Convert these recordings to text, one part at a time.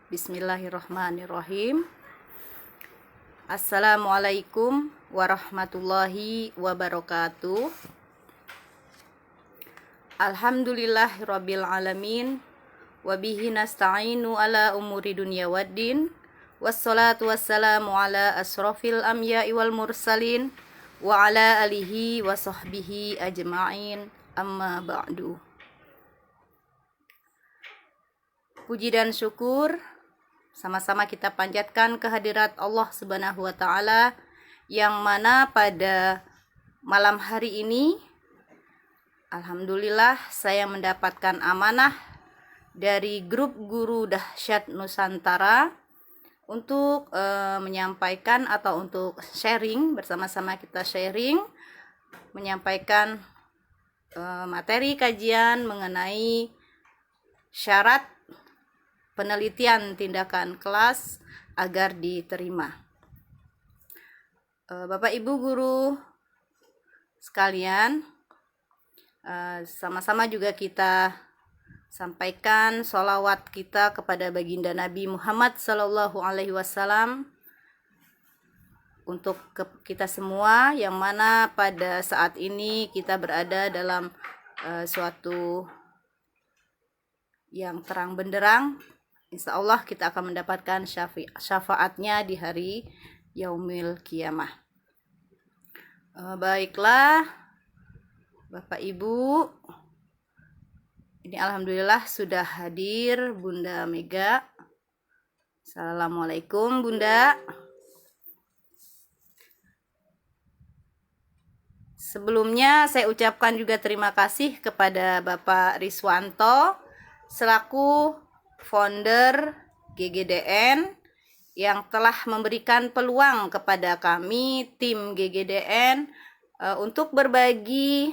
Bismillahirrahmanirrahim. Assalamualaikum warahmatullahi wabarakatuh. Alhamdulillahirabbil alamin. Wabihi nasta'inu ala umuri dunya waddin. Wassalatu wassalamu ala asrofil anbiya'i wal mursalin wa ala alihi wa sahbihi ajma'in. Amma ba'du. Puji dan syukur sama-sama kita panjatkan kehadirat Allah Subhanahu wa taala, yang mana pada malam hari ini alhamdulillah saya mendapatkan amanah dari grup Guru Dahsyat Nusantara untuk menyampaikan atau untuk sharing, bersama-sama kita sharing, menyampaikan materi kajian mengenai syarat penelitian tindakan kelas agar diterima. Bapak Ibu guru sekalian, sama-sama juga kita sampaikan sholawat kita kepada baginda Nabi Muhammad SAW untuk kita semua, yang mana pada saat ini kita berada dalam suatu yang terang benderang. Insya Allah kita akan mendapatkan syafaatnya di hari Yaumil Qiyamah. Baiklah Bapak Ibu, ini alhamdulillah sudah hadir Bunda Mega. Assalamualaikum Bunda. Sebelumnya saya ucapkan juga terima kasih kepada Bapak Riswanto selaku founder GGDN yang telah memberikan peluang kepada kami tim GGDN untuk berbagi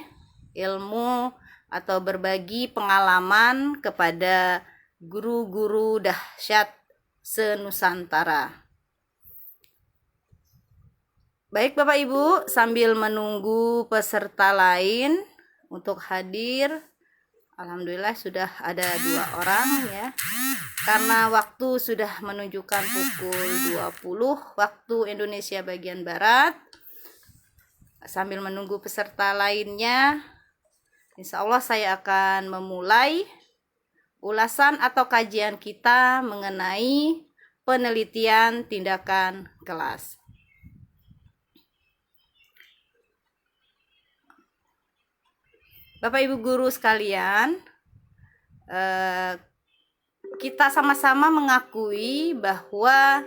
ilmu atau berbagi pengalaman kepada guru-guru dahsyat se-Nusantara. Baik Bapak Ibu, sambil menunggu peserta lain untuk hadir, alhamdulillah sudah ada 2 orang ya. Karena waktu sudah menunjukkan pukul 20 waktu Indonesia bagian Barat, sambil menunggu peserta lainnya, insya Allah saya akan memulai ulasan atau kajian kita mengenai penelitian tindakan kelas. Bapak Ibu guru sekalian, kita sama-sama mengakui bahwa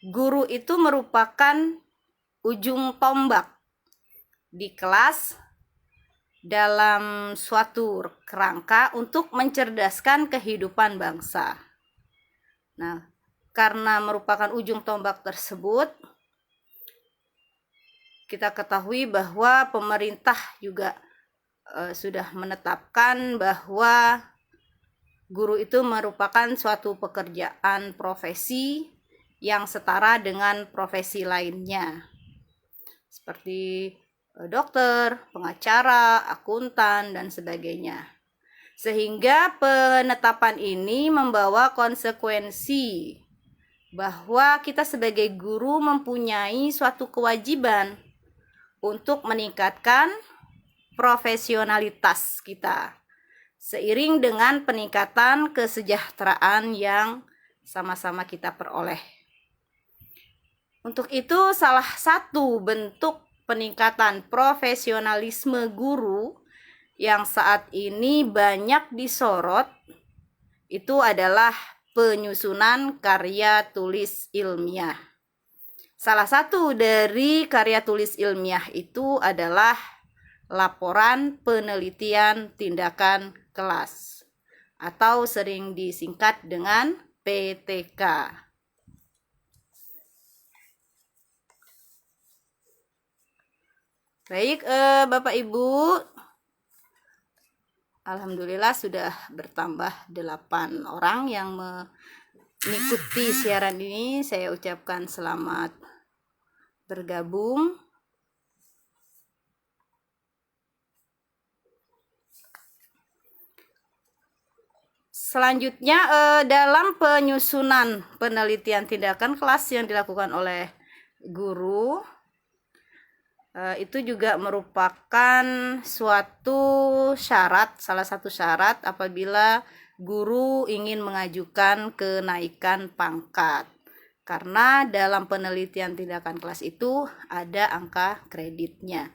guru itu merupakan ujung tombak di kelas dalam suatu kerangka untuk mencerdaskan kehidupan bangsa. Nah, karena merupakan ujung tombak tersebut, kita ketahui bahwa pemerintah juga sudah menetapkan bahwa guru itu merupakan suatu pekerjaan profesi yang setara dengan profesi lainnya, seperti dokter, pengacara, akuntan, dan sebagainya. Sehingga penetapan ini membawa konsekuensi bahwa kita sebagai guru mempunyai suatu kewajiban untuk meningkatkan profesionalitas kita seiring dengan peningkatan kesejahteraan yang sama-sama kita peroleh. Untuk itu, salah satu bentuk peningkatan profesionalisme guru yang saat ini banyak disorot itu adalah penyusunan karya tulis ilmiah. Salah satu dari karya tulis ilmiah itu adalah laporan penelitian tindakan kelas atau sering disingkat dengan PTK. Baik Bapak Ibu, alhamdulillah sudah bertambah 8 orang yang mengikuti siaran ini. Saya ucapkan selamat bergabung. Selanjutnya dalam penyusunan penelitian tindakan kelas yang dilakukan oleh guru, itu juga merupakan suatu syarat, salah satu syarat apabila guru ingin mengajukan kenaikan pangkat. Karena dalam penelitian tindakan kelas itu ada angka kreditnya.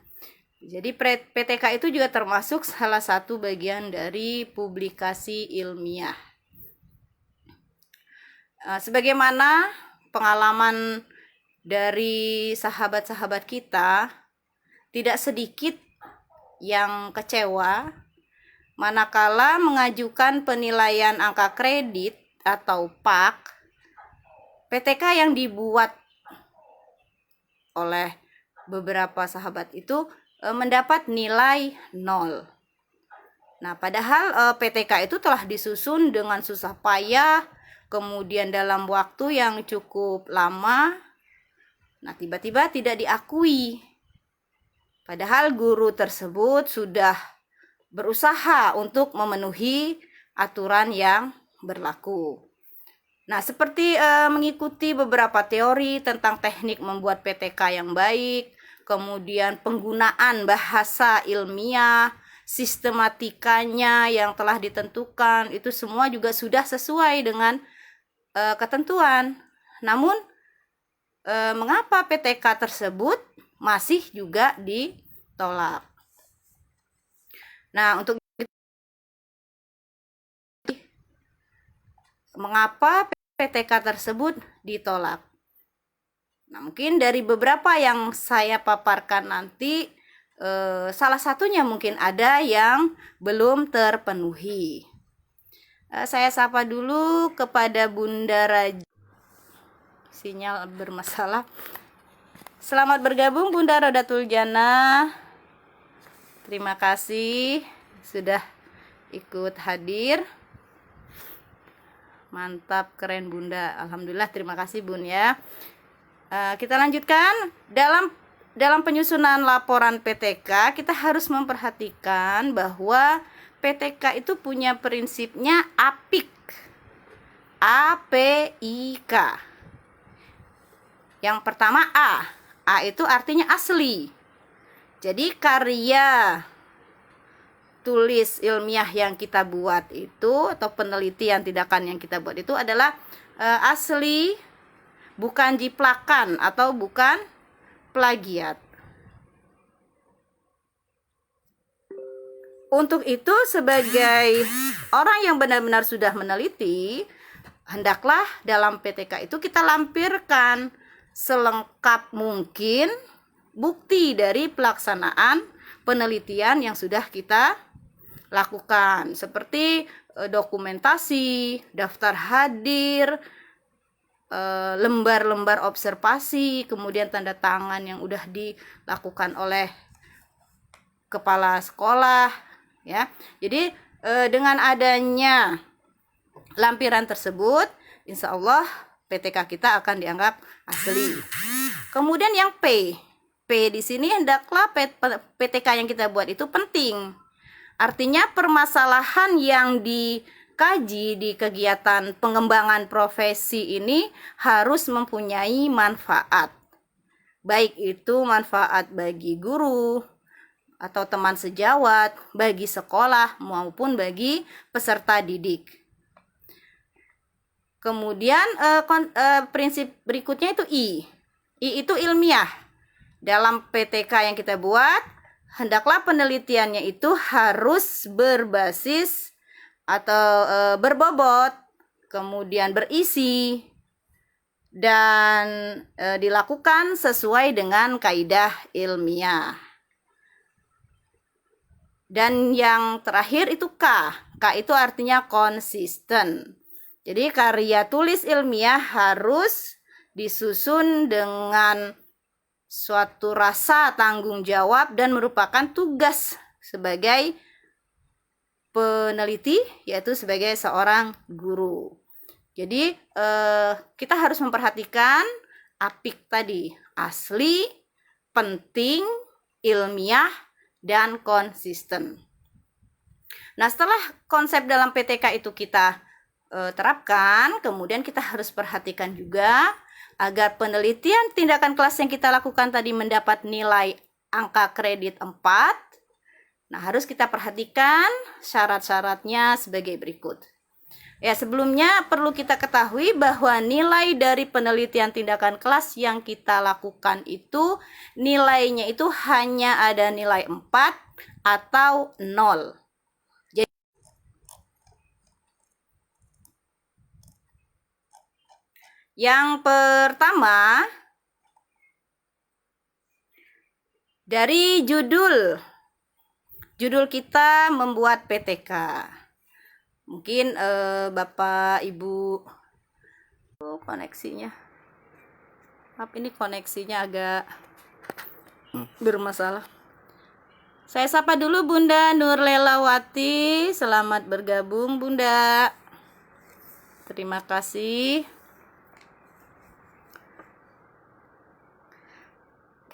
Jadi PTK itu juga termasuk salah satu bagian dari publikasi ilmiah. Sebagaimana pengalaman dari sahabat-sahabat kita, tidak sedikit yang kecewa manakala mengajukan penilaian angka kredit atau PAK, PTK yang dibuat oleh beberapa sahabat itu mendapat nilai 0. Nah, padahal PTK itu telah disusun dengan susah payah, kemudian dalam waktu yang cukup lama. Nah, tiba-tiba tidak diakui. Padahal guru tersebut sudah berusaha untuk memenuhi aturan yang berlaku. Nah, seperti mengikuti beberapa teori tentang teknik membuat PTK yang baik, kemudian penggunaan bahasa ilmiah, sistematikanya yang telah ditentukan, itu semua juga sudah sesuai dengan ketentuan. Namun, mengapa PTK tersebut masih juga ditolak? Nah, untuk mengapa PTK tersebut ditolak? Nah, mungkin dari beberapa yang saya paparkan nanti, salah satunya mungkin ada yang belum terpenuhi. Saya sapa dulu kepada Bunda Raja. Sinyal bermasalah. Selamat bergabung Bunda Rodatul Jannah. Terima kasih sudah ikut hadir. Mantap, keren Bunda. Alhamdulillah, terima kasih Bun ya. Kita lanjutkan. Dalam penyusunan laporan PTK, kita harus memperhatikan bahwa PTK itu punya prinsipnya APIK. APIK. Yang pertama A. A itu artinya asli. Jadi karya tulis ilmiah yang kita buat itu, atau penelitian tindakan yang kita buat itu adalah asli, bukan jiplakan atau bukan plagiat. Untuk itu, sebagai orang yang benar-benar sudah meneliti, hendaklah dalam PTK itu kita lampirkan selengkap mungkin bukti dari pelaksanaan penelitian yang sudah kita lakukan, seperti dokumentasi, daftar hadir, lembar-lembar observasi, kemudian tanda tangan yang udah dilakukan oleh kepala sekolah ya. Jadi dengan adanya lampiran tersebut, insya Allah PTK kita akan dianggap asli. Kemudian yang P di sini, hendaklah PTK yang kita buat itu penting. Artinya permasalahan yang dikaji di kegiatan pengembangan profesi ini harus mempunyai manfaat. Baik itu manfaat bagi guru atau teman sejawat, bagi sekolah maupun bagi peserta didik. Kemudian prinsip berikutnya itu I. I itu ilmiah. Dalam PTK yang kita buat, hendaklah penelitiannya itu harus berbasis atau berbobot, kemudian berisi, dan dilakukan sesuai dengan kaidah ilmiah. Dan yang terakhir itu K. K itu artinya konsisten. Jadi karya tulis ilmiah harus disusun dengan suatu rasa tanggung jawab dan merupakan tugas sebagai peneliti, yaitu sebagai seorang guru. Jadi kita harus memperhatikan APIK tadi, asli, penting, ilmiah, dan konsisten. Nah, setelah konsep dalam PTK itu kita terapkan, kemudian kita harus perhatikan juga agar penelitian tindakan kelas yang kita lakukan tadi mendapat nilai angka kredit 4. Nah, harus kita perhatikan syarat-syaratnya sebagai berikut. Ya, sebelumnya perlu kita ketahui bahwa nilai dari penelitian tindakan kelas yang kita lakukan itu nilainya itu hanya ada nilai 4 atau 0. Yang pertama, dari judul kita membuat PTK. Mungkin Bapak Ibu, koneksinya, maaf ini koneksinya agak bermasalah. Saya sapa dulu Bunda Nurlelawati, selamat bergabung Bunda. Terima kasih.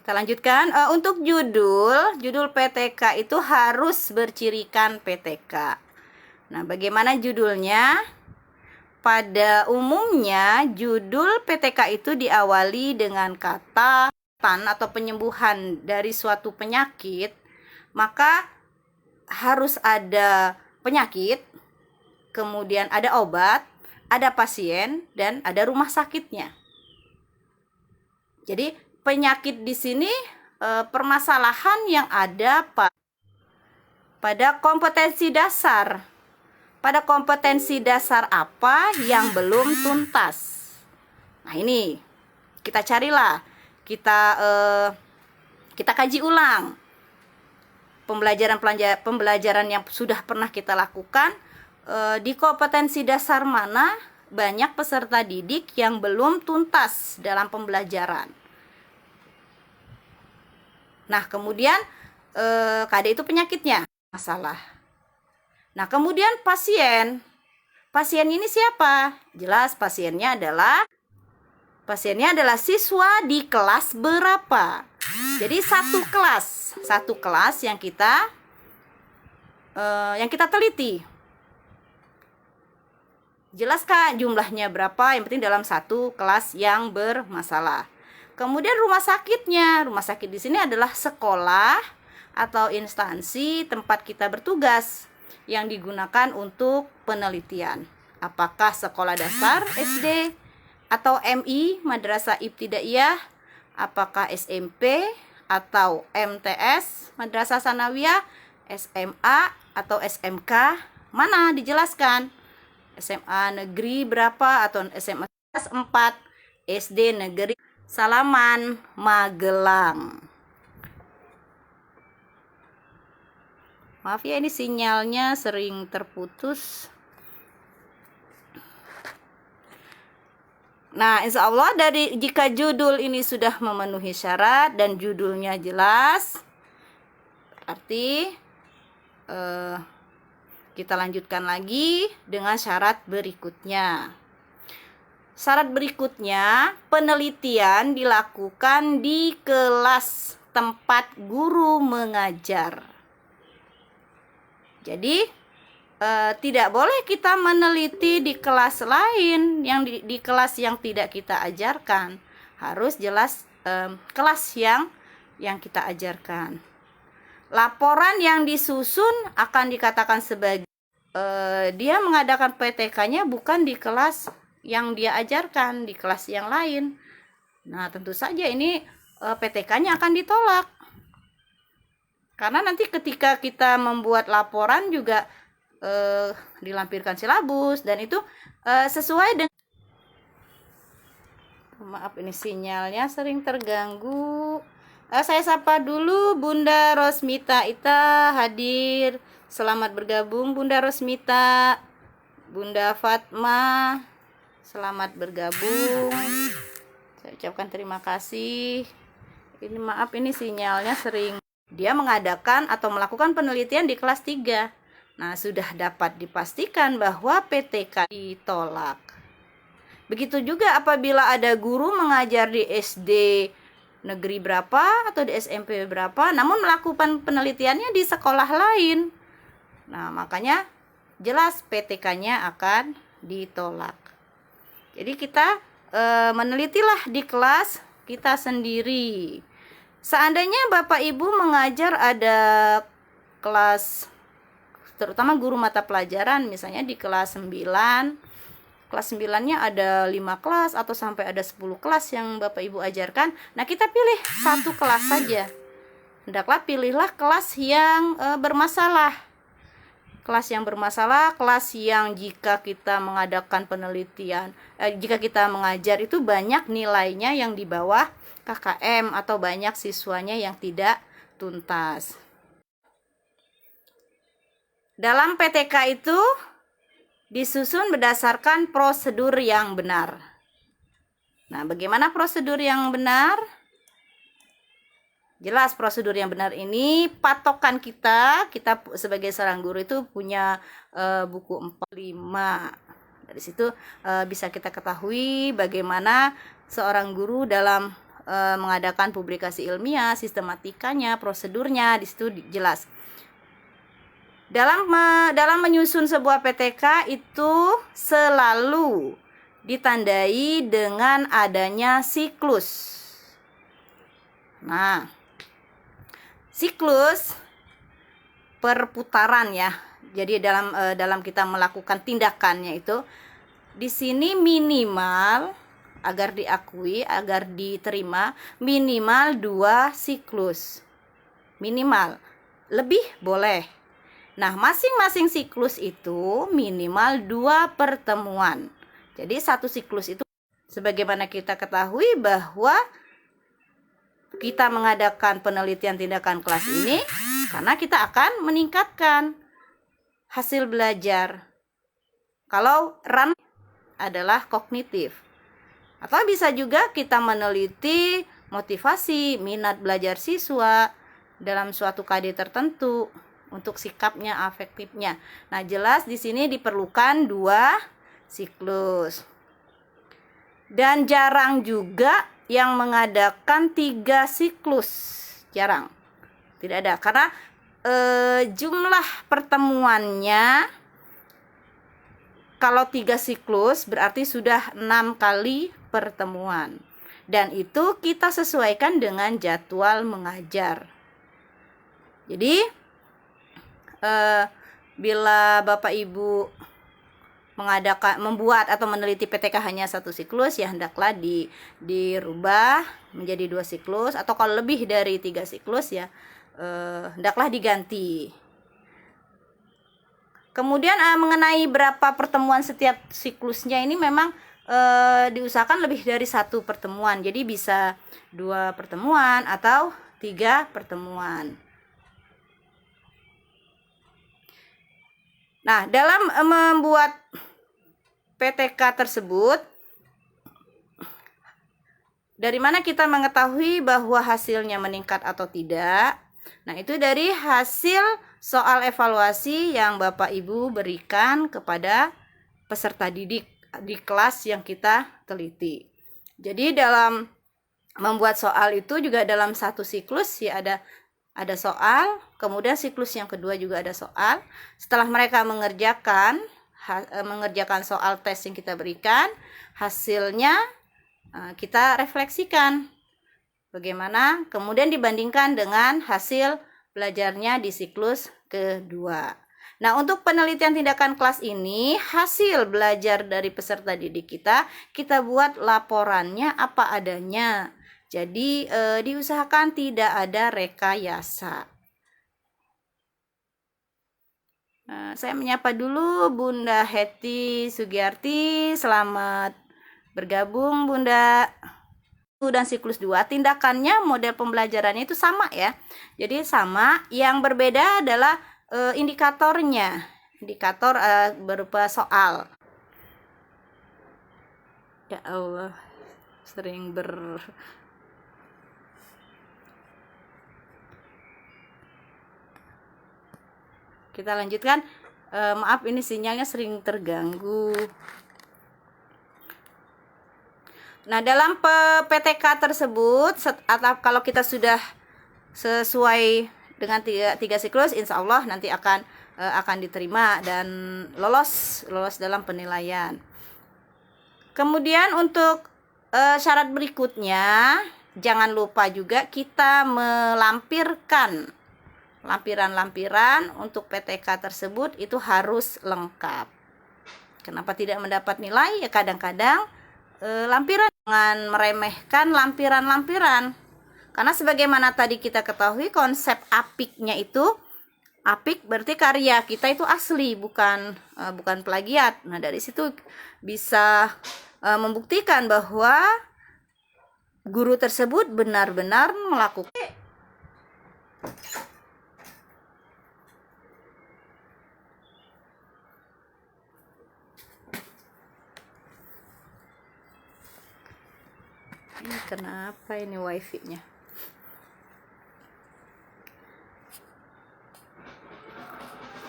Kita lanjutkan. Untuk judul PTK itu harus bercirikan PTK. Nah, bagaimana judulnya? Pada umumnya, judul PTK itu diawali dengan kata atau penyembuhan dari suatu penyakit, maka harus ada penyakit, kemudian ada obat, ada pasien, dan ada rumah sakitnya. Jadi, penyakit di sini permasalahan yang ada pada kompetensi dasar. Pada kompetensi dasar apa yang belum tuntas? Nah, ini kita carilah, kita kaji ulang pembelajaran yang sudah pernah kita lakukan. Di kompetensi dasar mana banyak peserta didik yang belum tuntas dalam pembelajaran. Nah, kemudian KD itu penyakitnya, masalah. Nah, kemudian pasien. Pasien ini siapa? Jelas pasiennya adalah siswa di kelas berapa. Jadi satu kelas yang kita teliti. Jelaskah jumlahnya berapa? Yang penting dalam satu kelas yang bermasalah. Kemudian rumah sakitnya. Rumah sakit di sini adalah sekolah atau instansi tempat kita bertugas yang digunakan untuk penelitian. Apakah sekolah dasar SD atau MI, Madrasah Ibtidaiyah, apakah SMP atau MTS, Madrasah Sanawiyah, SMA atau SMK? Mana dijelaskan? SMA negeri berapa atau SMA 4, SD negeri Salaman, Magelang. Maaf ya, ini sinyalnya sering terputus. Nah, insya Allah jika judul ini sudah memenuhi syarat dan judulnya jelas, berarti kita lanjutkan lagi dengan syarat berikutnya. Syarat berikutnya, penelitian dilakukan di kelas tempat guru mengajar. Jadi, tidak boleh kita meneliti di kelas lain, di kelas yang tidak kita ajarkan. Harus jelas kelas yang kita ajarkan. Laporan yang disusun akan dikatakan sebagai dia mengadakan PTK-nya bukan di kelas yang dia ajarkan, di kelas yang lain. Nah, tentu saja ini PTK-nya akan ditolak. Karena nanti ketika kita membuat laporan juga dilampirkan silabus, dan itu sesuai dengan, maaf ini sinyalnya sering terganggu. Saya sapa dulu Bunda Rosmita Ita hadir. Selamat bergabung Bunda Rosmita. Bunda Fatma, selamat bergabung. Saya ucapkan terima kasih. Ini maaf ini sinyalnya sering. Dia mengadakan atau melakukan penelitian di kelas 3. Nah, sudah dapat dipastikan bahwa PTK ditolak. Begitu juga apabila ada guru mengajar di SD negeri berapa atau di SMP berapa, namun melakukan penelitiannya di sekolah lain. Nah, makanya jelas PTK-nya akan ditolak. Jadi kita menelitilah di kelas kita sendiri. Seandainya Bapak Ibu mengajar ada kelas, terutama guru mata pelajaran, misalnya di kelas 9, kelas 9-nya ada 5 kelas atau sampai ada 10 kelas yang Bapak Ibu ajarkan. Nah, kita pilih satu kelas saja. Hendaklah pilihlah kelas yang bermasalah. Kelas yang bermasalah, kelas yang jika kita mengadakan penelitian, jika kita mengajar itu banyak nilainya yang di bawah KKM atau banyak siswanya yang tidak tuntas. Dalam PTK itu disusun berdasarkan prosedur yang benar. Nah, bagaimana prosedur yang benar? Jelas prosedur yang benar ini patokan kita sebagai seorang guru itu punya buku 45. Dari situ bisa kita ketahui bagaimana seorang guru dalam mengadakan publikasi ilmiah, sistematikanya, prosedurnya di situ jelas. Dalam menyusun sebuah PTK itu selalu ditandai dengan adanya siklus. Nah, siklus perputaran ya. Jadi dalam kita melakukan tindakannya itu di sini minimal agar diakui, agar diterima, minimal 2 siklus. Minimal. Lebih boleh. Nah, masing-masing siklus itu minimal 2 pertemuan. Jadi satu siklus itu, sebagaimana kita ketahui bahwa kita mengadakan penelitian tindakan kelas ini karena kita akan meningkatkan hasil belajar. Kalau run adalah kognitif. Atau bisa juga kita meneliti motivasi, minat belajar siswa dalam suatu KD tertentu untuk sikapnya, afektifnya. Nah, jelas di sini diperlukan 2 siklus. Dan jarang juga yang mengadakan 3 siklus. Jarang. Tidak ada karena jumlah pertemuannya kalau 3 siklus berarti sudah 6 kali pertemuan. Dan itu kita sesuaikan dengan jadwal mengajar. Jadi bila Bapak Ibu membuat atau meneliti PTK hanya 1 siklus, ya hendaklah dirubah menjadi 2 siklus, atau kalau lebih dari 3 siklus ya hendaklah diganti. Kemudian mengenai berapa pertemuan setiap siklusnya ini memang diusahakan lebih dari 1 pertemuan. Jadi bisa 2 pertemuan atau 3 pertemuan. Nah, dalam membuat PTK tersebut, dari mana kita mengetahui bahwa hasilnya meningkat atau tidak? Nah, itu dari hasil soal evaluasi yang Bapak Ibu berikan kepada peserta didik di kelas yang kita teliti. Jadi dalam membuat soal itu juga dalam 1 siklus ya ada soal, kemudian siklus yang kedua juga ada soal. Setelah mereka mengerjakan soal tes yang kita berikan, hasilnya kita refleksikan bagaimana, kemudian dibandingkan dengan hasil belajarnya di siklus kedua. Nah, untuk penelitian tindakan kelas ini, hasil belajar dari peserta didik kita buat laporannya apa adanya. Jadi diusahakan tidak ada rekayasa. Saya menyapa dulu Bunda Heti Sugiyarti. Selamat bergabung Bunda. Dan siklus 2 tindakannya, model pembelajarannya itu sama ya. Jadi sama, yang berbeda adalah indikatornya. Indikator berupa soal. Ya Allah, sering Kita lanjutkan. Maaf, ini sinyalnya sering terganggu. Nah, dalam PTK tersebut, atau kalau kita sudah sesuai dengan tiga siklus, insya Allah nanti akan akan diterima dan lolos dalam penilaian. Kemudian untuk syarat berikutnya, jangan lupa juga kita melampirkan lampiran-lampiran untuk PTK tersebut itu harus lengkap. Kenapa tidak mendapat nilai? Ya kadang-kadang lampiran, jangan meremehkan lampiran-lampiran. Karena sebagaimana tadi kita ketahui konsep apiknya itu, apik berarti karya kita itu asli, bukan plagiat. Nah, dari situ bisa membuktikan bahwa guru tersebut benar-benar melakukan. Ini kenapa ini wifi-nya?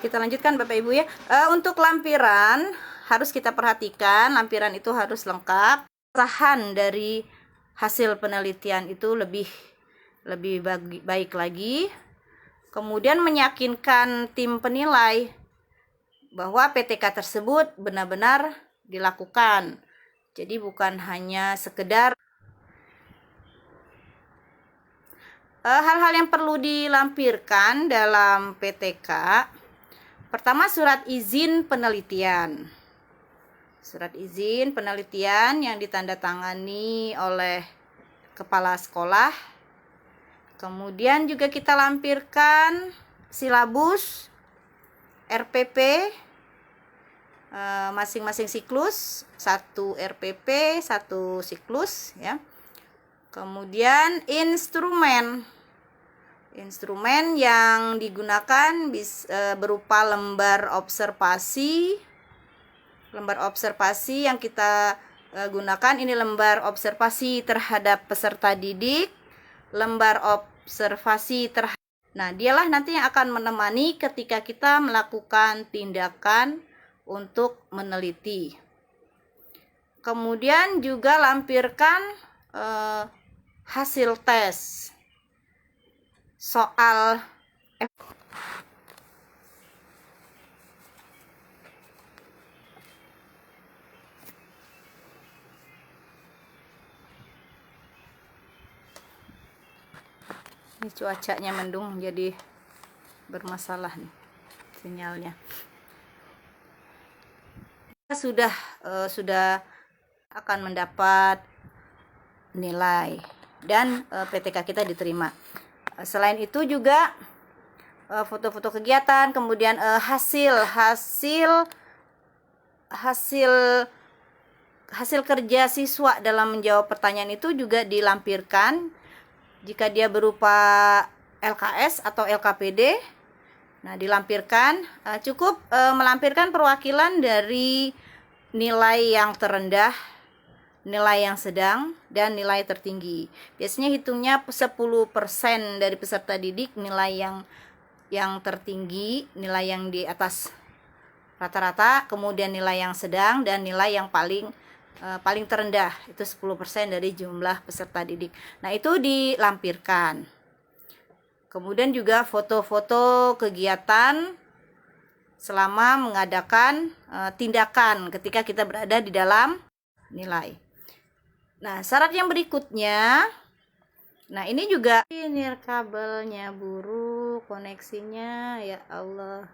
Kita lanjutkan Bapak Ibu ya. Untuk lampiran harus kita perhatikan, lampiran itu harus lengkap. Kesahan dari hasil penelitian itu lebih baik lagi. Kemudian meyakinkan tim penilai bahwa PTK tersebut benar-benar dilakukan. Jadi bukan hanya sekedar. Hal-hal yang perlu dilampirkan dalam PTK. Pertama, surat izin penelitian. Surat izin penelitian yang ditandatangani oleh kepala sekolah. Kemudian juga kita lampirkan silabus, RPP, masing-masing siklus, 1 RPP, 1 siklus ya. Kemudian instrumen yang digunakan berupa lembar observasi yang kita gunakan. Ini lembar observasi terhadap peserta didik, lembar observasi terhadap. Nah, dialah nanti yang akan menemani ketika kita melakukan tindakan untuk meneliti. Kemudian juga lampirkan hasil tes soal. Ini cuacanya mendung jadi bermasalah nih sinyalnya. Sudah akan mendapat nilai dan PTK kita diterima. Selain itu juga foto-foto kegiatan, kemudian hasil kerja siswa dalam menjawab pertanyaan itu juga dilampirkan. Jika dia berupa LKS atau LKPD, nah dilampirkan, cukup melampirkan perwakilan dari nilai yang terendah, nilai yang sedang, dan nilai tertinggi. Biasanya hitungnya 10% dari peserta didik nilai yang tertinggi, nilai yang di atas rata-rata, kemudian nilai yang sedang, dan nilai yang paling terendah, itu 10% dari jumlah peserta didik. Nah, itu dilampirkan. Kemudian juga foto-foto kegiatan selama mengadakan tindakan ketika kita berada di dalam nilai. Nah, syarat yang berikutnya, nah ini juga ini kabelnya buruk, koneksinya, ya Allah.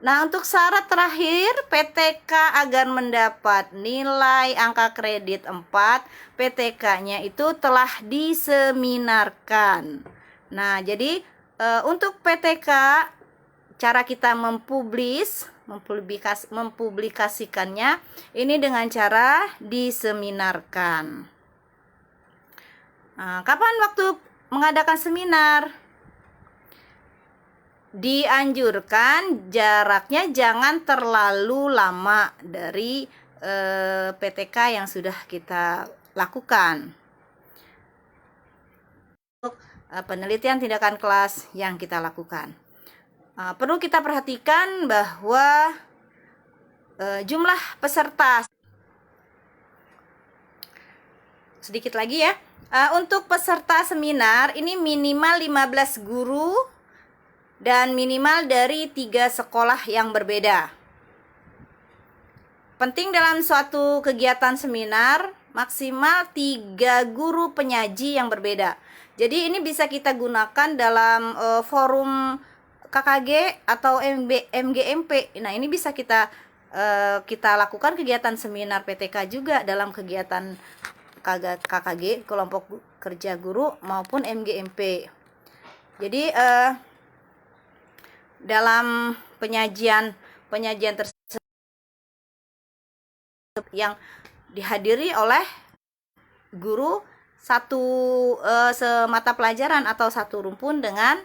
Nah, untuk syarat terakhir, PTK agar mendapat nilai angka kredit 4, PTK-nya itu telah diseminarkan. Nah, jadi untuk PTK, cara kita mempublikasikannya ini dengan cara diseminarkan. Nah, kapan waktu mengadakan seminar? Dianjurkan jaraknya jangan terlalu lama dari PTK yang sudah kita lakukan. Untuk penelitian tindakan kelas yang kita lakukan, perlu kita perhatikan bahwa jumlah peserta sedikit lagi ya. Untuk peserta seminar ini minimal 15 guru dan minimal dari 3 sekolah yang berbeda. Penting dalam suatu kegiatan seminar, maksimal 3 guru penyaji yang berbeda. Jadi ini bisa kita gunakan dalam forum KKG atau MGMP. Nah, ini bisa kita lakukan kegiatan seminar PTK juga dalam kegiatan KKG, kelompok kerja guru, maupun MGMP. Jadi dalam penyajian tersebut yang dihadiri oleh guru satu semata pelajaran atau satu rumpun dengan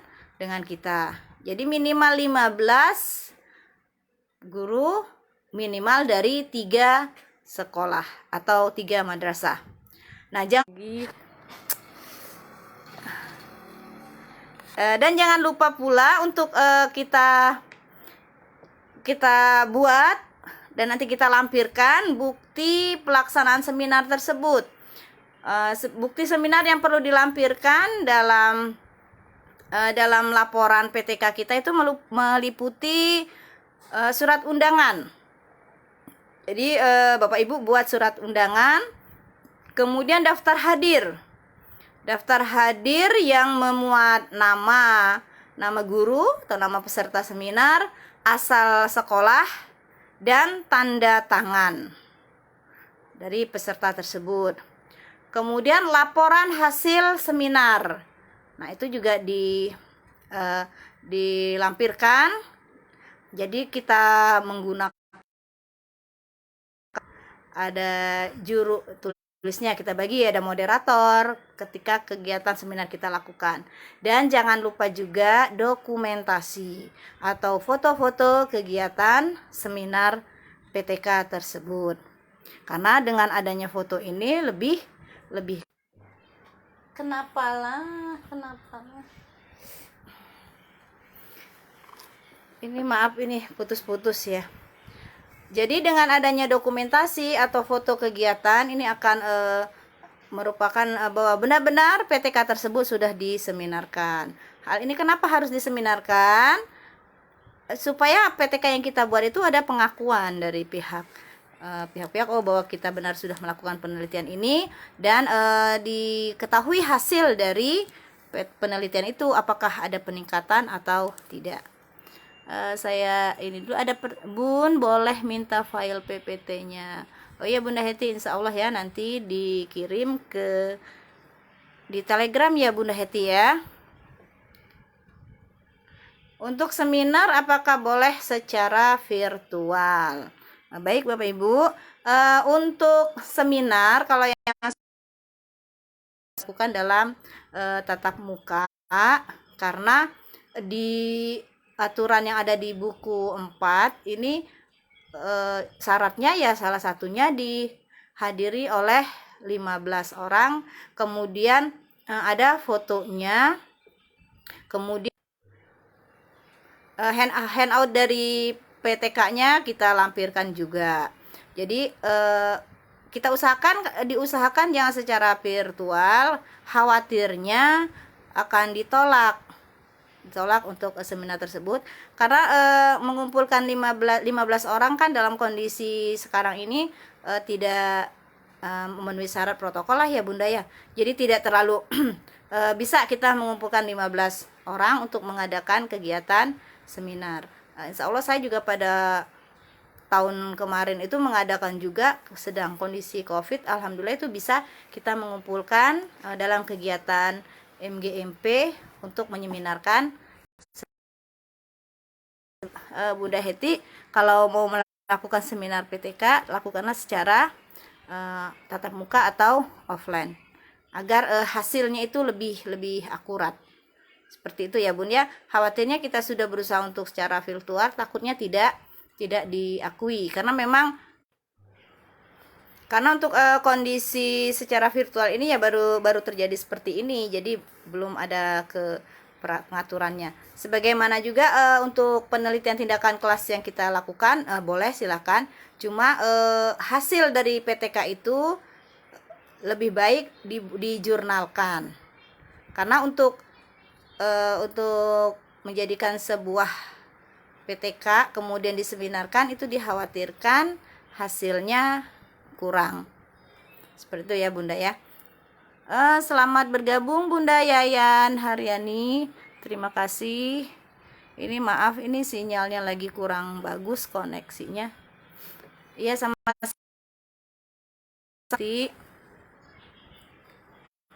kita. Jadi minimal 15 guru, minimal dari 3 sekolah atau 3 madrasah. Nah, dan jangan lupa pula untuk kita buat dan nanti kita lampirkan bukti pelaksanaan seminar tersebut. Bukti seminar yang perlu dilampirkan dalam laporan PTK kita itu meliputi surat undangan. Jadi Bapak Ibu buat surat undangan, kemudian daftar hadir yang memuat nama guru atau nama peserta seminar, asal sekolah, dan tanda tangan dari peserta tersebut. Kemudian laporan hasil seminar. Nah, itu juga dilampirkan. Jadi kita menggunakan ada juru tulisnya, kita bagi, ada moderator ketika kegiatan seminar kita lakukan. Dan jangan lupa juga dokumentasi atau foto-foto kegiatan seminar PTK tersebut. Karena dengan adanya foto ini lebih kenapa ini, maaf, ini putus-putus ya. Jadi dengan adanya dokumentasi atau foto kegiatan ini akan merupakan bahwa benar-benar PTK tersebut sudah diseminarkan. Hal ini kenapa harus diseminarkan? Supaya PTK yang kita buat itu ada pengakuan dari pihak bahwa kita benar sudah melakukan penelitian ini, dan diketahui hasil dari penelitian itu apakah ada peningkatan atau tidak. Saya ini dulu ada Bun, boleh minta file PPT-nya. Oh iya Bunda Heti, insya Allah ya nanti dikirim di Telegram ya Bunda Heti ya. Untuk seminar apakah boleh secara virtual? Nah, baik Bapak Ibu, untuk seminar kalau yang lakukan dalam tatap muka, karena di aturan yang ada di buku 4 ini syaratnya ya salah satunya dihadiri oleh 15 orang, kemudian ada fotonya, kemudian handout dari PTK-nya kita lampirkan juga. Jadi kita diusahakan jangan secara virtual, khawatirnya akan ditolak untuk seminar tersebut, karena mengumpulkan 15 orang kan dalam kondisi sekarang ini tidak memenuhi syarat protokol lah ya Bunda ya. Jadi tidak terlalu bisa kita mengumpulkan 15 orang untuk mengadakan kegiatan seminar. Insya Allah saya juga pada tahun kemarin itu mengadakan juga, sedang kondisi COVID, alhamdulillah itu bisa kita mengumpulkan dalam kegiatan MGMP untuk menyeminarkan. Bunda Heti, kalau mau melakukan seminar PTK, lakukanlah secara tatap muka atau offline, agar hasilnya itu lebih akurat. Seperti itu ya Bun ya. Khawatirnya kita sudah berusaha untuk secara virtual, takutnya tidak diakui, karena untuk kondisi secara virtual ini ya baru terjadi seperti ini, jadi belum ada pengaturannya. Sebagaimana juga untuk penelitian tindakan kelas yang kita lakukan, boleh silakan, cuma hasil dari PTK itu lebih baik dijurnalkan, karena untuk menjadikan sebuah PTK kemudian diseminarkan, itu dikhawatirkan hasilnya kurang. Seperti itu ya Bunda ya. Selamat bergabung Bunda Yayan Haryani. Terima kasih. Ini maaf, ini sinyalnya lagi kurang bagus koneksinya. Iya, sama sih.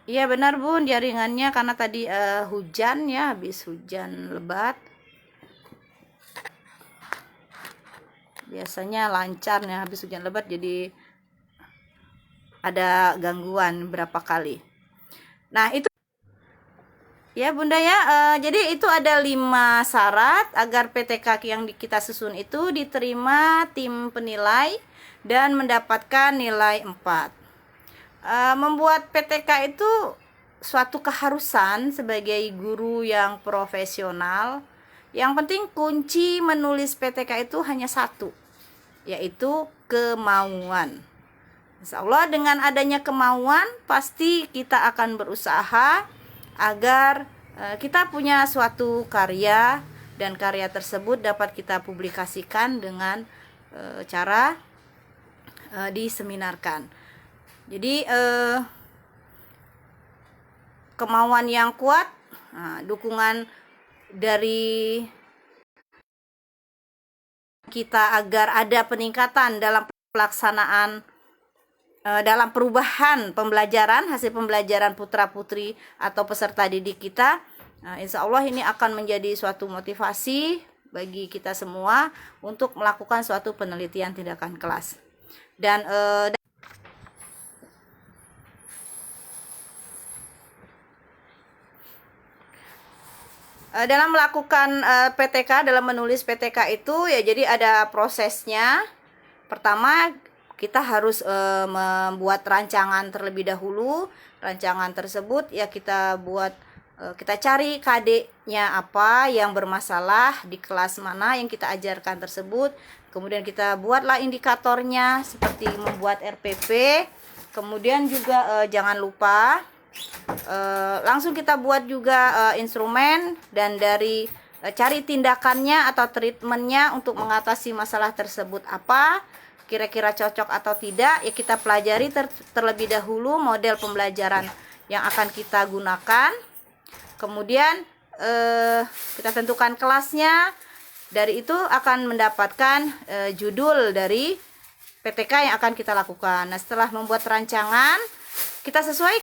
Iya benar Bun, jaringannya karena tadi hujan ya, habis hujan lebat. Biasanya lancar ya, habis hujan lebat jadi ada gangguan berapa kali. Nah itu ya Bunda ya, jadi itu ada 5 syarat agar PTK yang kita susun itu diterima tim penilai dan mendapatkan nilai 4. Membuat PTK itu suatu keharusan sebagai guru yang profesional. Yang penting kunci menulis PTK itu hanya satu, yaitu kemauan. Insya Allah dengan adanya kemauan pasti kita akan berusaha agar kita punya suatu karya, dan karya tersebut dapat kita publikasikan dengan cara diseminarkan. Jadi kemauan yang kuat, dukungan dari kita agar ada peningkatan dalam pelaksanaan, dalam perubahan pembelajaran, hasil pembelajaran putra-putri atau peserta didik kita. Insya Allah ini akan menjadi suatu motivasi bagi kita semua untuk melakukan suatu penelitian tindakan kelas. Dan dalam melakukan PTK, dalam menulis PTK itu ya, jadi ada prosesnya. Pertama kita harus membuat rancangan terlebih dahulu. Rancangan tersebut ya kita buat, kita cari KD-nya apa yang bermasalah di kelas mana yang kita ajarkan tersebut. Kemudian kita buatlah indikatornya seperti membuat RPP. Kemudian juga jangan lupa langsung kita buat juga instrumen, dan dari cari tindakannya atau treatmentnya untuk mengatasi masalah tersebut apa, kira-kira cocok atau tidak ya, kita pelajari terlebih dahulu model pembelajaran yang akan kita gunakan. Kemudian kita tentukan kelasnya, dari itu akan mendapatkan judul dari PTK yang akan kita lakukan. Nah setelah membuat rancangan, kita sesuaikan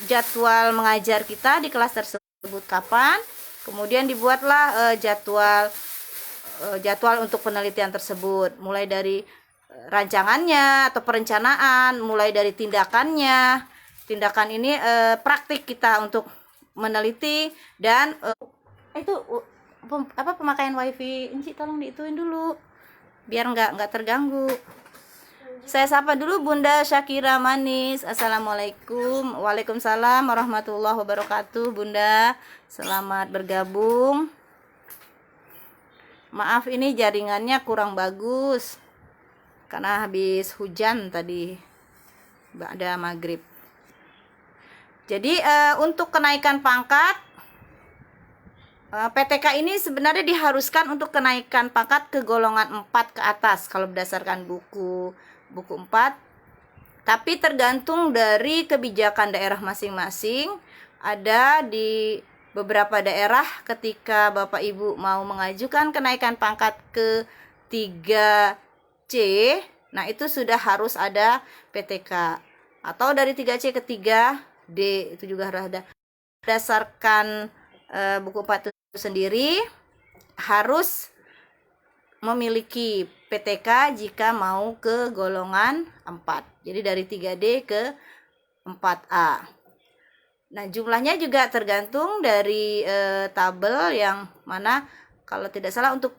jadwal mengajar kita di kelas tersebut kapan, kemudian dibuatlah jadwal untuk penelitian tersebut, mulai dari rancangannya atau perencanaan, mulai dari tindakannya. Tindakan ini praktik kita untuk meneliti, dan itu pemakaian wifi Inci tolong diituin dulu biar nggak terganggu. Saya sapa dulu Bunda Syakira Manis. Assalamualaikum. Waalaikumsalam warahmatullahi wabarakatuh. Bunda, selamat bergabung. Maaf ini jaringannya kurang bagus karena habis hujan tadi, ada maghrib. Jadi untuk kenaikan pangkat, PTK ini sebenarnya diharuskan untuk kenaikan pangkat ke golongan 4 ke atas kalau berdasarkan buku 4, tapi tergantung dari kebijakan daerah masing-masing. Ada di beberapa daerah ketika Bapak Ibu mau mengajukan kenaikan pangkat ke 3C, nah itu sudah harus ada PTK, atau dari 3C ke 3D itu juga harus ada. Berdasarkan buku 4 itu sendiri harus memiliki PTK jika mau ke golongan 4. Jadi dari 3D ke 4A. Nah, jumlahnya juga tergantung dari tabel yang mana kalau tidak salah untuk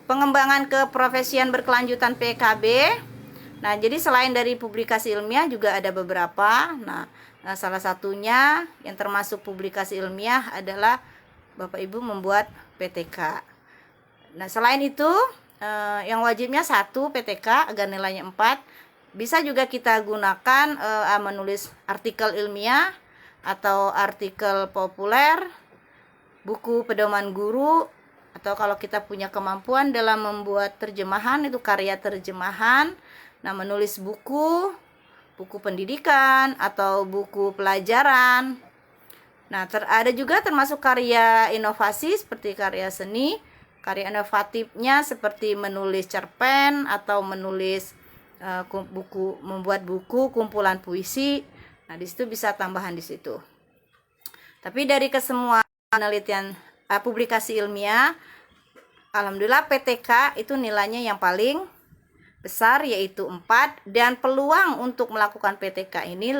pengembangan keprofesian berkelanjutan PKB. Nah, jadi selain dari publikasi ilmiah juga ada beberapa. Nah, salah satunya yang termasuk publikasi ilmiah adalah Bapak Ibu membuat PTK. Nah selain itu yang wajibnya 1 PTK agar nilainya 4. Bisa juga kita gunakan menulis artikel ilmiah atau artikel populer, buku pedoman guru, atau kalau kita punya kemampuan dalam membuat terjemahan, itu karya terjemahan. Nah, menulis buku pendidikan atau buku pelajaran. Nah, ada juga termasuk karya inovasi seperti karya seni. Karya inovatifnya seperti menulis cerpen atau menulis membuat buku kumpulan puisi. Nah, di situ bisa tambahan di situ. Tapi dari kesemua penelitian publikasi ilmiah, alhamdulillah PTK itu nilainya yang paling besar, yaitu 4, dan peluang untuk melakukan PTK ini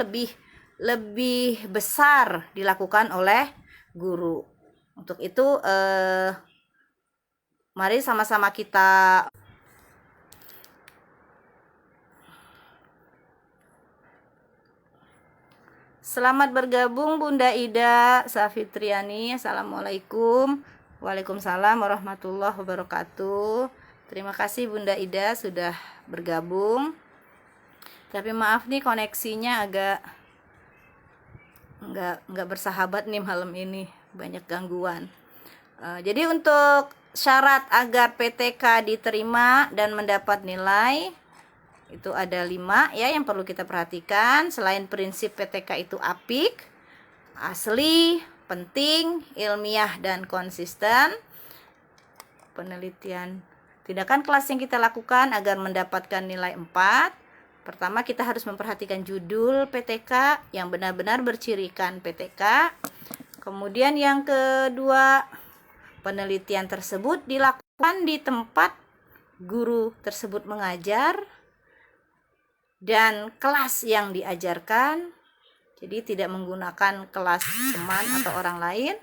lebih besar dilakukan oleh guru. Untuk itu mari sama-sama kita selamat bergabung Bunda Ida Safitriani. Assalamualaikum. Waalaikumsalam warahmatullahi wabarakatuh. Terima kasih Bunda Ida sudah bergabung. Tapi maaf nih, koneksinya agak nggak bersahabat nih malam ini, banyak gangguan. Jadi untuk syarat agar PTK diterima dan mendapat nilai itu ada 5 ya yang perlu kita perhatikan. Selain prinsip PTK itu apik, asli, penting, ilmiah, dan konsisten. Penelitian tindakan kelas yang kita lakukan agar mendapatkan nilai 4. Pertama, kita harus memperhatikan judul PTK yang benar-benar bercirikan PTK. Kemudian yang kedua, penelitian tersebut dilakukan di tempat guru tersebut mengajar dan kelas yang diajarkan, jadi tidak menggunakan kelas teman atau orang lain.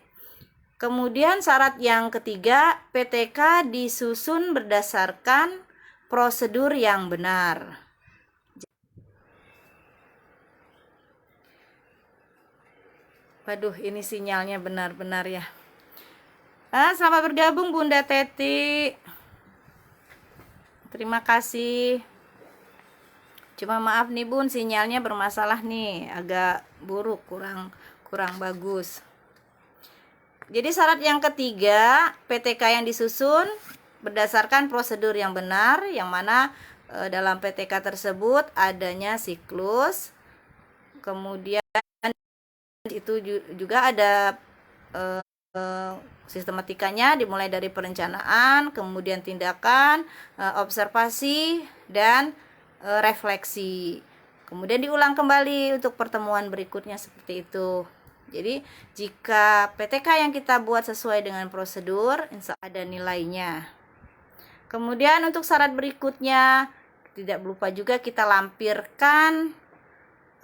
Kemudian syarat yang ketiga, PTK disusun berdasarkan prosedur yang benar. Waduh, ini sinyalnya benar-benar ya. Selamat bergabung Bunda Teti. Terima kasih. Cuma maaf nih Bun, sinyalnya bermasalah nih, agak buruk, kurang bagus. Jadi syarat yang ketiga, PTK yang disusun berdasarkan prosedur yang benar, yang mana dalam PTK tersebut adanya siklus. Kemudian itu juga ada sistematikanya, dimulai dari perencanaan, kemudian tindakan, observasi, dan refleksi. Kemudian diulang kembali untuk pertemuan berikutnya seperti itu. Jadi jika PTK yang kita buat sesuai dengan prosedur, insya Allah ada nilainya. Kemudian untuk syarat berikutnya, tidak lupa juga kita lampirkan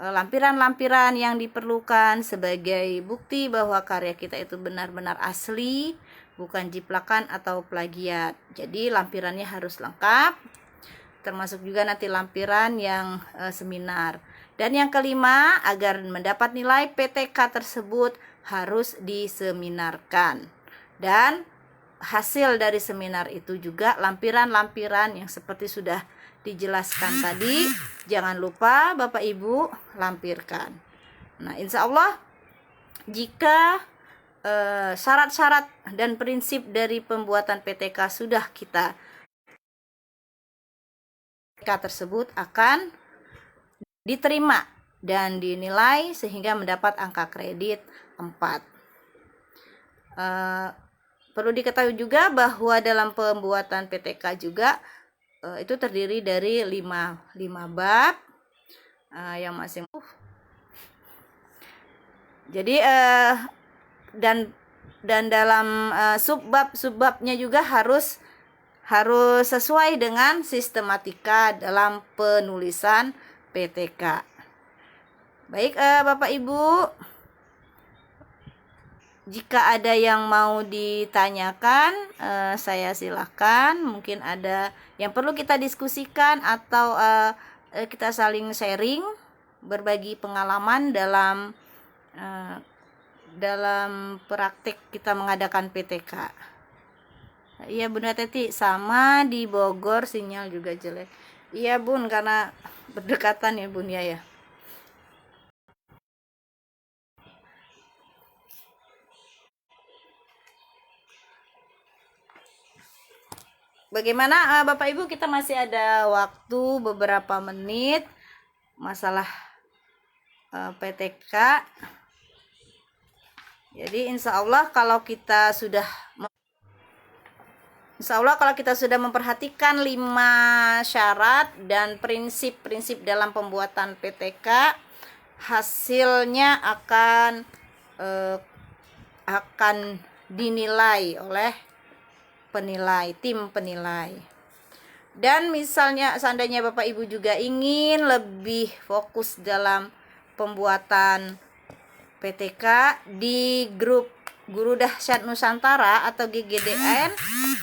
lampiran-lampiran yang diperlukan sebagai bukti bahwa karya kita itu benar-benar asli, bukan jiplakan atau plagiat. Jadi lampirannya harus lengkap, termasuk juga nanti lampiran yang seminar. Dan yang kelima, agar mendapat nilai PTK tersebut harus diseminarkan. Dan hasil dari seminar itu juga lampiran-lampiran yang seperti sudah dijelaskan tadi, jangan lupa Bapak Ibu lampirkan. Nah, insya Allah jika syarat-syarat dan prinsip dari pembuatan PTK sudah kita tersebut akan diterima dan dinilai sehingga mendapat angka kredit 4. Perlu diketahui juga bahwa dalam pembuatan PTK juga itu terdiri dari 5 bab yang masing. Jadi dan dalam subbabnya juga harus sesuai dengan sistematika dalam penulisan PTK. Baik Bapak Ibu, jika ada yang mau ditanyakan, saya silahkan. Mungkin ada yang perlu kita diskusikan atau kita saling sharing, berbagi pengalaman dalam praktik kita mengadakan PTK. Iya Bunda Teti, sama di Bogor sinyal juga jelek. Iya Bun, karena berdekatan ya Bun ya. Bagaimana Bapak Ibu, kita masih ada waktu beberapa menit masalah PTK. Jadi insya Allah kalau kita sudah memperhatikan 5 syarat dan prinsip-prinsip dalam pembuatan PTK, hasilnya akan dinilai oleh tim penilai. Dan misalnya seandainya Bapak Ibu juga ingin lebih fokus dalam pembuatan PTK di grup Guru Dahsyat Nusantara atau GGDN,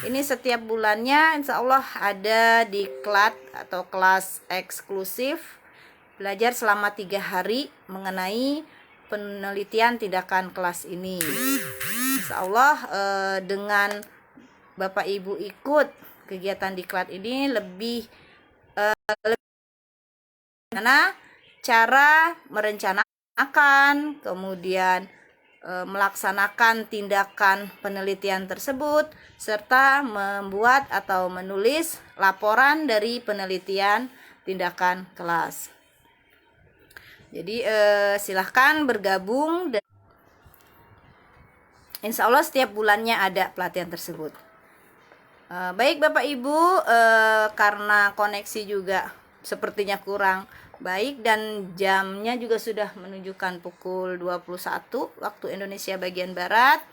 ini setiap bulannya insya Allah ada diklat atau kelas eksklusif belajar selama 3 hari mengenai penelitian tindakan kelas ini. Insya Allah dengan Bapak Ibu ikut kegiatan diklat ini lebih karena cara merencanakan, kemudian melaksanakan tindakan penelitian tersebut, serta membuat atau menulis laporan dari penelitian tindakan kelas. Jadi silahkan bergabung dan insya Allah setiap bulannya ada pelatihan tersebut. Baik Bapak Ibu, karena koneksi juga sepertinya kurang baik dan jamnya juga sudah menunjukkan pukul 21 waktu Indonesia bagian Barat.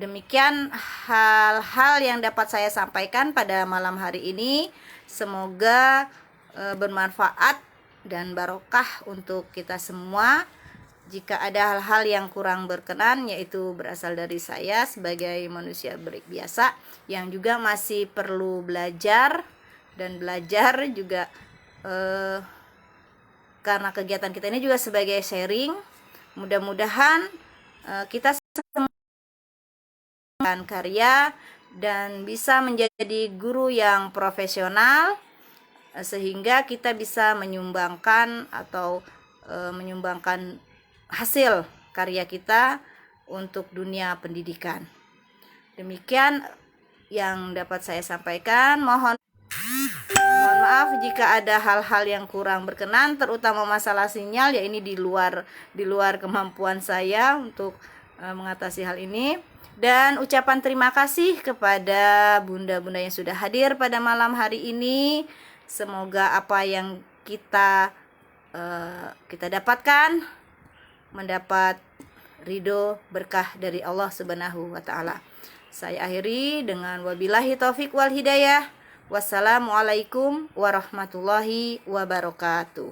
Demikian hal-hal yang dapat saya sampaikan pada malam hari ini. Semoga bermanfaat dan barokah untuk kita semua. Jika ada hal-hal yang kurang berkenan, yaitu berasal dari saya sebagai manusia biasa yang juga masih perlu belajar, dan belajar juga karena kegiatan kita ini juga sebagai sharing. Mudah-mudahan kita semua karya dan bisa menjadi guru yang profesional, sehingga kita bisa menyumbangkan hasil karya kita untuk dunia pendidikan. Demikian yang dapat saya sampaikan. Mohon maaf jika ada hal-hal yang kurang berkenan, terutama masalah sinyal, ya ini di luar kemampuan saya untuk mengatasi hal ini. Dan ucapan terima kasih kepada bunda-bunda yang sudah hadir pada malam hari ini. Semoga apa yang kita dapatkan mendapat ridho berkah dari Allah Subhanahu wa taala. Saya akhiri dengan wabillahi taufik wal hidayah. Wassalamualaikum warahmatullahi wabarakatuh.